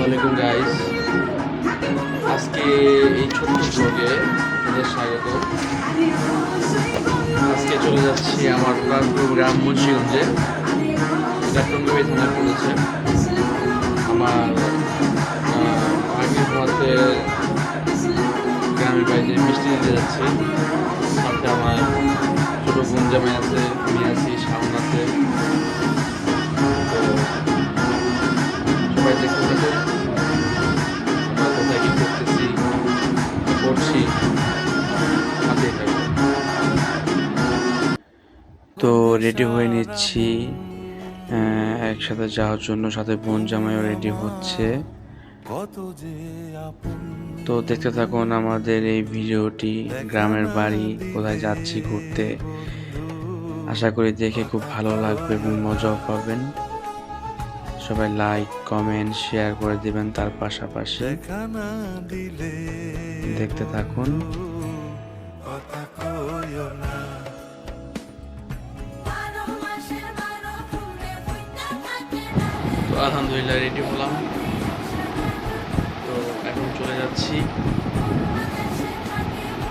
আসসালামু আলাইকুম গাইস। আজকে এই ছোট্ট ব্লগে আপনাদের স্বাগত। আজকে চলে যাচ্ছি আমার প্রাণপ্রিয় গ্রাম মুন্সিগঞ্জে, এটা টঙ্গিবাড়ি থানায় পড়েছে। আমার ভাগ্নির হাতে গ্রামের বাড়িতে মিষ্টি দিতে যাচ্ছি। সাথে আমার ছোটো বোন জামাই আছে, আমি আছি, শাওন আছে। তো সবাই দেখতে থাকুন আমরা কোথায় কি করতেছি, কি করছি, সাথেই থাকবে। তো রেডি হয়ে নিচ্ছি একসাথে যাওয়ার জন্য, সাথে বোন জামাইও রেডি হচ্ছে। তো দেখতে থাকুন আমাদের এই ভিডিওটি, গ্রামের বাড়ি কোথায় যাচ্ছি ঘুরতে। আশা করি দেখে খুব ভালো লাগবে এবং মজাও পাবেন। সবাই লাইক কমেন্ট শেয়ার করে দিবেন। তার পাশাপাশি দেখতে থাকুন। তো আলহামদুলিল্লাহ রেডি হলাম। তো এখন চলে যাচ্ছি,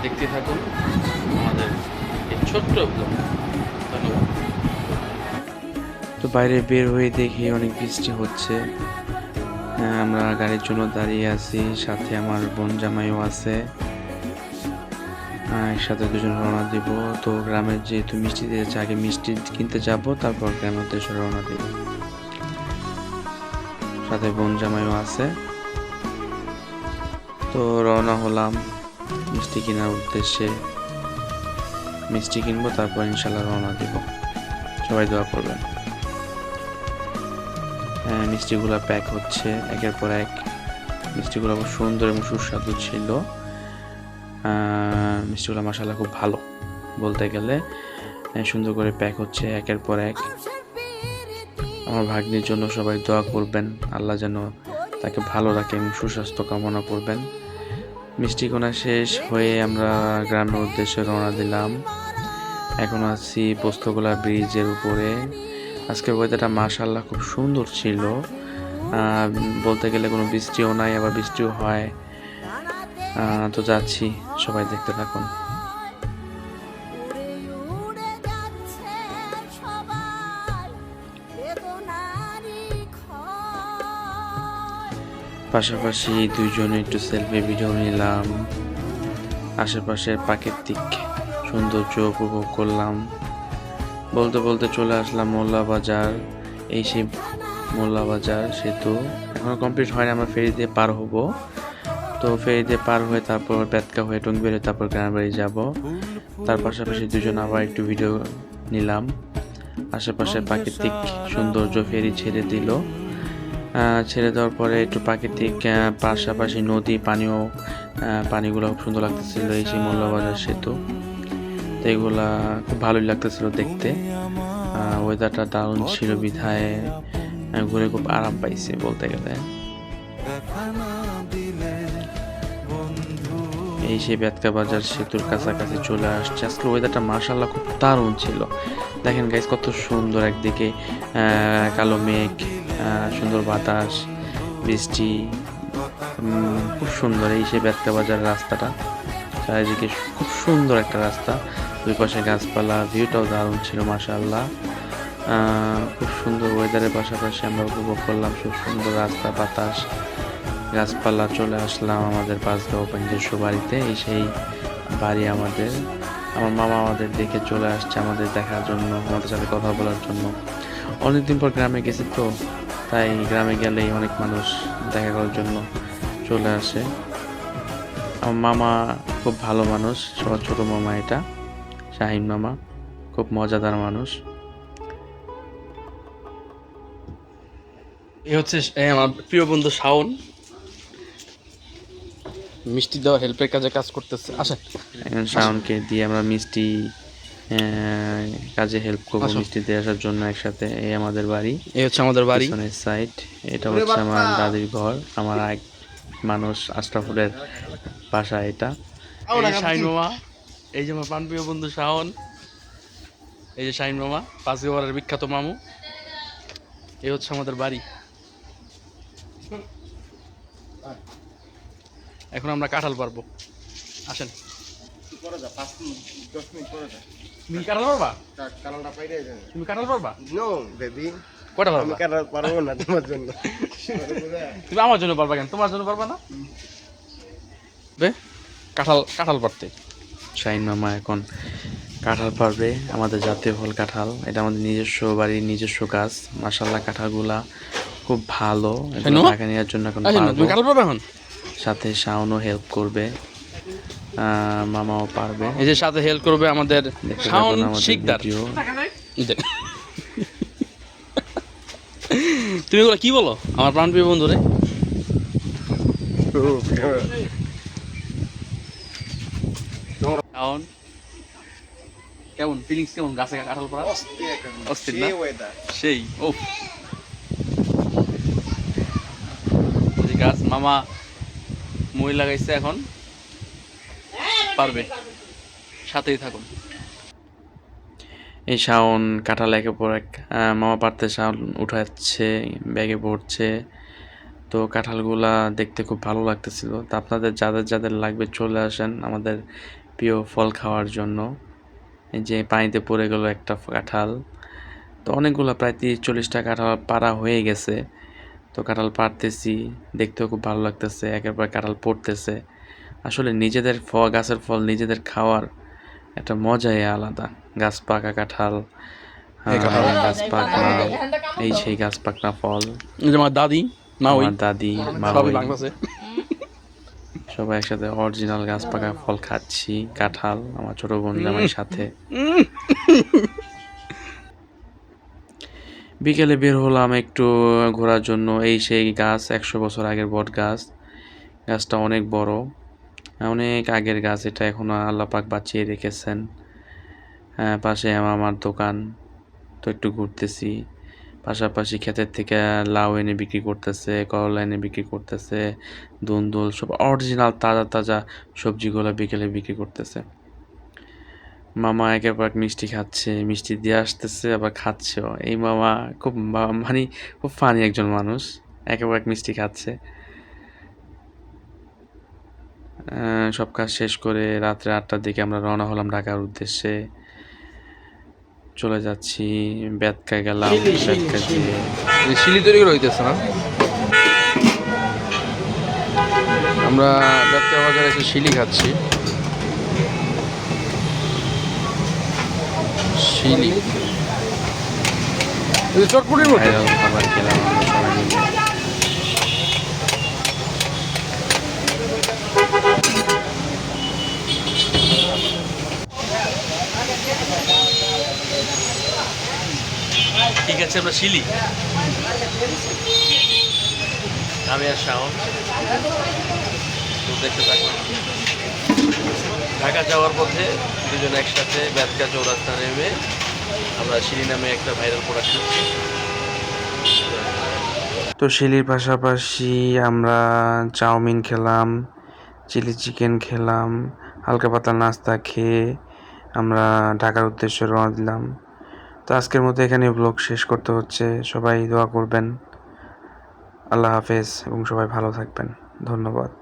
দেখতে থাকুন আমাদের এই ছোট্ট ব্লগ। ধন্যবাদ। তো বাইরে বের হয়ে দেখি অনেক বৃষ্টি হচ্ছে। আমরা গাড়ির জন্য দাঁড়িয়ে আছি, সাথে আমার বোন জামাইও আছে। একসাথে দুজন রওনা দিব। তো গ্রামের যেহেতু মিষ্টি দিয়েছে, আগে মিষ্টি কিনতে যাব, তারপর গ্রামের উদ্দেশ্যে রওনা দিব। সাথে বোন জামাইও আছে। তো রওনা হলাম মিষ্টি কেনার উদ্দেশ্যে। মিষ্টি কিনবো, তারপর ইনশাল্লাহ রওনা দিব। সবাই দোয়া করবেন। মিষ্টিগুলো প্যাক হচ্ছে একের পর এক। মিষ্টিগুলো খুব সুন্দর এবং সুস্বাদু ছিল। মিষ্টিগুলো মাশাআল্লাহ খুব ভালো বলতে গেলে। সুন্দর করে প্যাক হচ্ছে একের পর এক। আমার ভাগ্নির জন্য সবাই দোয়া করবেন, আল্লাহ যেন তাকে ভালো রাখে এবং সুস্বাস্থ্য কামনা করবেন। মিষ্টি কেনা শেষ হয়ে আমরা গ্রামের উদ্দেশ্যে রওনা দিলাম। এখন আছি পোস্তগোলা ব্রিজের উপরে। আজকের ওয়েদারটা মাশাআল্লাহ খুব সুন্দর ছিল। বলতে গেলে কোনো বৃষ্টিও নাই, আবার বৃষ্টিও হয়। তো যাচ্ছি, সবাই দেখতে থাকুন। পাশাপাশি দুইজনে একটু সেলফি ভিডিও নিলাম। আশেপাশের প্রাকৃতিক সৌন্দর্য উপভোগ করলাম। বলতে বলতে চলে আসলাম মোল্লা বাজার। এই সেই মোল্লা বাজার সেতু এখনো কমপ্লিট হয়নি, আমরা ফেরি দিয়ে পার হব। তো ফেরি দিয়ে পার হয়ে তারপর বেতকা হয়ে টঙ্গিবাড়ি, তারপর গ্রামের বাড়ি যাব। তার পাশাপাশি দুজন আবার একটু ভিডিও নিলাম। আশেপাশে প্রাকৃতিক সৌন্দর্য ফেরি ছেড়ে দিল। ছেড়ে দেওয়ার পরে একটু প্রাকৃতিক পাশাপাশি নদী পানিগুলো খুব সুন্দর লাগতেছিল। এই সেই মোল্লা বাজার সেতু, তো এগুলা খুব ভালোই লাগতেছিল দেখতে। ওয়েদারটা দারুণ ছিল বিধায় ঘুরে খুব আরাম পাইছে বলতে গেলে। এই সেই বেতকা বাজার সেতুর কাছাকাছি চলে আসছে। আজকে ওয়েদারটা মাশাআল্লাহ খুব দারুণ ছিল। দেখেন গাইস, কত সুন্দর। একদিকে কালো মেঘ, সুন্দর বাতাস, বৃষ্টি, খুব সুন্দর। এই সেই বেতকা বাজার রাস্তাটা, চারিদিকে খুব সুন্দর একটা রাস্তা, দুই পাশে গাছপালা, ভিউটাও দারুণ ছিল মাশাআল্লাহ। খুব সুন্দর ওয়েদারের পাশাপাশি আমরা উপভোগ করলাম খুব সুন্দর রাস্তা, বাতাস, গাছপালা। চলে আসলাম আমাদের পাঁচগাঁও নিজস্ব বাড়িতে। এই সেই বাড়ি আমাদের। আমার মামা আমাদের দেখে চলে আসছে আমাদের দেখার জন্য, আমাদের সাথে কথা বলার জন্য। অনেকদিন পর গ্রামে গেছি, তো তাই গ্রামে গেলেই অনেক মানুষ দেখা করার জন্য চলে আসে। আমার মামা খুব ভালো মানুষ, সবার ছোট মামা এটা, শাহিন মামা, খুব মজাদার মানুষ। এ হচ্ছে আমার প্রিয় বন্ধু শাওন, মিষ্টি দেওয়া হেল্পের কাজে কাজ করতেছে। আসেন, এখন শাওনকে দিয়ে আমরা মিষ্টি কাজে হেল্প করবো, মিষ্টি দিয়ে আসার জন্য একসাথে। এই আমাদের বাড়ি, এই হচ্ছে আমাদের বাড়ি, পিছনের সাইড। এটা হচ্ছে আমার দাদির ঘর, আমার এক মানুষ আশরাফুলের বাসা এটা। শাহিন মামা, এই যে আমার প্রাণপ্রিয় বন্ধু শাওন, এই যে শাহিন মামা, পাঁচগাঁওয়ার বিখ্যাত মামু। এই হচ্ছে আমাদের বাড়ি। এখন আমরা কাঁঠাল পারবো, আসেন। পরে যা 5-10 মিনিট পরে যা তুমি কাঁঠাল পারবা? কালারটা পাইরে যাবে। তুমি কাঁঠাল পারবা? নো বেবি, কটা আমি পারবা? কালার পারবো না তোমার জন্য। তুমি আমার জন্য পারবা কেন, তোমার জন্য পারবা না? বে কাঁঠাল কাঁঠাল পারতে শাহিন মামা এখন কাঁঠাল পারবে, আমাদের জাতীয় ফল কাঁঠাল। এটা আমাদের নিজস্ব বাড়ির নিজস্ব গাছ। মাশাআল্লাহ কাঁঠালগুলা খুব ভালো। এগুলো ঢাকা নেওয়ার জন্য এখন তুমি পারবো। কাঁঠাল পারবে এখন? সাথে শাওনও হেল্প করবে, মামাও পারবে। এই যে সাথে হেল্প করবে আমাদের দেখতে শাওন থাকুন আমাদের শিকদার। ভিডিও। তুমি এগুলো কি বলো আমার প্রাণপ্রিয় বন্ধুরে? শাওন কেমন ফিলিংস, কেমন গাছে কাঁঠাল পড়া? অস্থির না? সেই ও গাছ মামা মই লাগাইছে, এখন পারবে, সাথেই থাকুন। এই শাওন কাঁঠাল একের পর এক মামা পারতে শাওন উঠাচ্ছে, ব্যাগে ভরছে। তো কাঁঠালগুলা দেখতে খুব ভালো লাগতেছিল। তো আপনাদের যাদের যাদের লাগবে চলে আসেন আমাদের প্রিয় ফল খাওয়ার জন্য। এই যে পানিতে পড়ে গেল একটা কাঁঠাল। তো অনেকগুলো প্রায় 30-40টা কাঁঠাল পাড়া হয়ে গেছে। তো কাঁঠাল পাড়তেছি, দেখতেও খুব ভালো লাগতেছে, একের পর কাঁঠাল পড়তেছে। আসলে নিজেদের গাছের ফল নিজেদের খাওয়ার একটা মজাই আলাদা। গাছ পাকা কাঁঠাল, গাছ পাকনা, এই সেই গাছ পাকনা ফল। এই যে আমার দাদি মা, ওই আমার দাদি, মা, সবই ওই, বাংলাদেশে। সবাই একসাথে অরিজিনাল গাছ পাকা ফল খাচ্ছি, কাঁঠাল আমার ছোট বোন জামাইয়ের সাথে। বিকেলে বের হলাম একটু ঘোরার জন্য। এই সেই গাছ, 100 বছর আগের বট গাছ। গাছটা অনেক বড়, অনেক আগের গাছ এটা, এখনো আল্লাহ পাক বাঁচিয়ে রেখেছেন। পাশে আমার দোকান। তো একটু ঘুরতেছি, পাশাপাশি ক্ষেতের থেকে লাউ এনে বিক্রি করতেছে, করলা এনে বিক্রি করতেছে, দুন্দুল, সব অরিজিনাল তাজা তাজা সবজিগুলো বিকেলে বিক্রি করতেছে। মামা একের পর এক মিষ্টি খাচ্ছে, মিষ্টি দিয়ে আসতেছে আবার খাচ্ছেও। এই মামা খুব মানে খুব ফানি একজন মানুষ, একের পর এক মিষ্টি খাচ্ছে। সব কাজ শেষ করে রাত্রে 8টার দিকে আমরা রওনা হলাম ঢাকার উদ্দেশ্যে। চলে যাচ্ছি, বেতকা গেলাম, বেতকা দিয়ে শিলি তৈরি করে হইতেছে না? আমরা বেতকা বাজারে এসে শিলি খাচ্ছি। শিলি চটপটির মতো। ভাইরাল খাবার খেলাম আমরা সবাই মিলে। ঠিক আছে, আমরা শিলি। আমি আর শাওন তো দেখতে থাকলাম। ঢাকা যাওয়ার পথে দুজন একসাথে বেতকা চৌরাস্তা নেমে আমরা শিলি নামে একটা ভাইরাল প্রোডাক্ট খাচ্ছি। তো শিলির পাশাপাশি আমরা চাউমিন খেলাম, চিলি চিকেন খেলাম, হালকা পাতলা নাস্তা খেয়ে আমরা ঢাকার উদ্দেশ্যে রওনা দিলাম। তো আজকের মতো এখানে ব্লগ শেষ করতে হচ্ছে। সবাই দোয়া করবেন। আল্লাহ হাফেজ এবং সবাই ভালো থাকবেন। ধন্যবাদ।